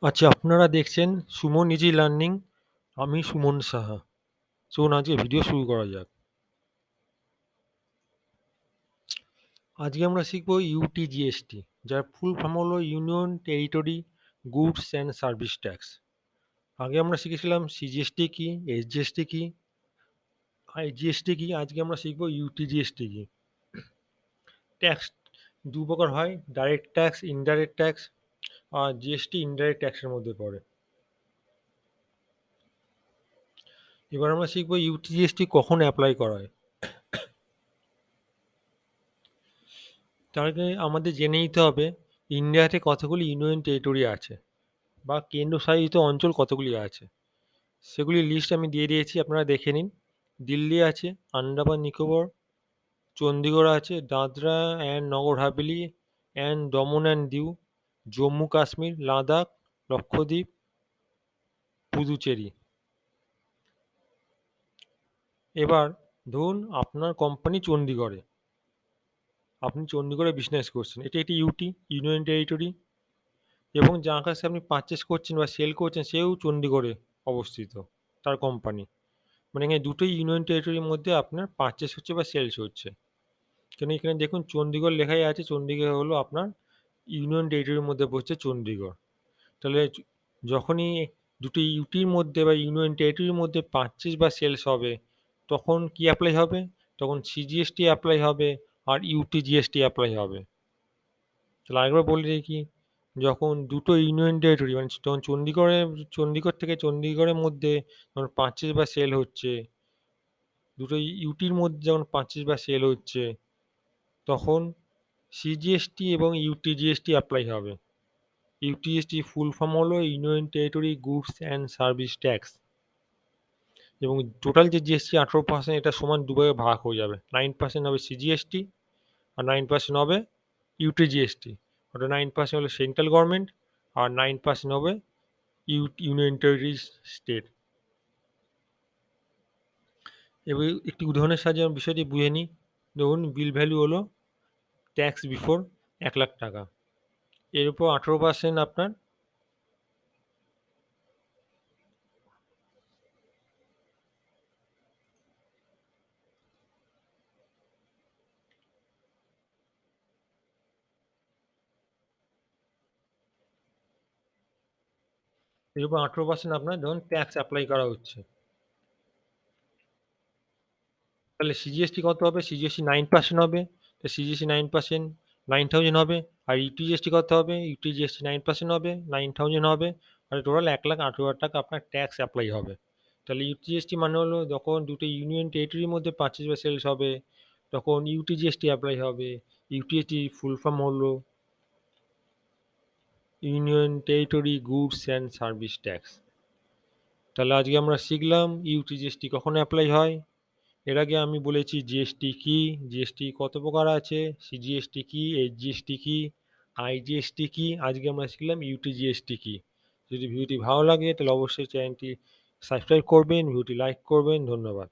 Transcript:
আচ্ছা, আপনারা দেখছেন সুমন ইজি লার্নিং। আমি সুমন সাহা। চলুন আজকে ভিডিও শুরু করা যাক। আজকে আমরা শিখব ইউটিজিএসটি, যার ফুল ফর্ম হলো union territory goods and service tax. আগে আমরা শিখেছিলাম সিজিএসটি কি, এসজিএসটি কি, আইজিএসটি কি। আজকে আমরা শিখব ইউটিজিএসটি কি। ট্যাক্স দু প্রকার হয়, ডাইরেক্ট ট্যাক্স, ইনডাইরেক্ট ট্যাক্স। আর জিএসটি ইনডাইরেক্ট ট্যাক্সের মধ্যে পড়ে। এবার আমরা শিখব ইউটিজিএসটি কখন অ্যাপ্লাই করা হয়। তার আগে আমাদের জেনে নিতে হবে ইন্ডিয়াতে কতগুলি ইউনিয়ন টেরিটরি আছে বা কেন্দ্রশাসিত অঞ্চল কতগুলি আছে। সেগুলির লিস্ট আমি দিয়ে দিয়েছি, আপনারা দেখে নিন। দিল্লি আছে, আন্দামান নিকোবর, চণ্ডীগড় আছে, দাদরা অ্যান্ড নগর হাভেলি অ্যান্ড দমন অ্যান্ড দিউ, জম্মু কাশ্মীর, লাদাখ, লক্ষদ্বীপ, পুদুচেরি। এবার ধরুন আপনার কোম্পানি চণ্ডীগড়ে, আপনি চণ্ডীগড়ে বিজনেস করছেন, এটি একটি ইউনিয়ন টেরিটরি, এবং যার কাছে আপনি পারচেস করছেন বা সেল করছেন সেও চণ্ডীগড়ে অবস্থিত, তার কোম্পানি। মানে এখানে দুটোই ইউনিয়ন টেরিটরির মধ্যে আপনার পারচেস হচ্ছে বা সেলস হচ্ছে। কেন এখানে দেখুন চণ্ডীগড় লেখাই আছে, চণ্ডীগড় হলো আপনার ইউনিয়ন টেরিটরির মধ্যে পড়ছে চণ্ডীগড়। তাহলে যখনই দুটি ইউটির মধ্যে বা ইউনিয়ন টেরিটরির মধ্যে পারচেস বা সেলস হবে, তখন কি অ্যাপ্লাই হবে? তখন সিজিএসটি অ্যাপ্লাই হবে আর ইউটিজিএসটি অ্যাপ্লাই হবে। তাহলে আরেকবার বলে রাখি, যখন দুটো ইউনিয়ন টেরিটরি মানে তখন চণ্ডীগড় থেকে চণ্ডীগড়ের মধ্যে যখন পারচেস বা সেল হচ্ছে, দুটো ইউটির মধ্যে যখন পারচেস বা সেল হচ্ছে, তখন সিজিএসটি এবং ইউটিজিএসটি অ্যাপ্লাই হবে। ইউটিজিএসটি ফুল ফর্ম হলো union territory goods and service tax, এবং টোটাল যে জিএসটি 18%, এটা সমান দুভাগে ভাগ হয়ে যাবে। 9% হবে সিজিএসটি আর 9% হবে ইউটিজিএসটি। ওটা 9% হলো সেন্ট্রাল গভর্নমেন্ট আর 9% হবে ইউনিয়ন টেরিটরি স্টেট। এবার একটি উদাহরণের সাহায্যে আমরা বিষয়টি বুঝে নিই। ধরুন বিল ভ্যালু হলো ট্যাক্স বিফোর 1,00,000 টাকা, এর উপর 18% আপনার, এর উপর 18% আপনার ধরুন ট্যাক্স অ্যাপ্লাই করা হচ্ছে। তাহলে সিজিএসটি কত হবে? সিজিএসটি 9% হবে। তো সিজিএসটি 9%, 9,000 হবে। আর ইউটিজিএসটি কত হবে? ইউটিজিএসটি 9% হবে, 9,000 হবে। আর টোটাল 1,18,000 টাকা আপনার ট্যাক্স অ্যাপ্লাই হবে। তাহলে ইউটিজিএসটি মানে হলো যখন দুটো ইউনিয়ন টেরিটরির মধ্যে পারচেস বা সেলস হবে, তখন ইউটিজিএসটি অ্যাপ্লাই হবে। ইউটিজিএসটি ফুল ফর্ম হলো union territory goods and service tax. তাহলে আজকে আমরা শিখলাম ইউটিজিএসটি কখন অ্যাপ্লাই হয়। এর আগে আমি বলেছি জিএসটি কি, জিএসটি কত প্রকার আছে, সিজিএসটি কি, এইচজিএসটি কি, আইজিএসটি কি। আজকে আমরা শিখলাম ইউটিজিএসটি কি। যদি ভিডিওটি ভালো লাগে তাহলে অবশ্যই চ্যানেলটি সাবস্ক্রাইব করবেন, ভিডিওটি লাইক করবেন। ধন্যবাদ।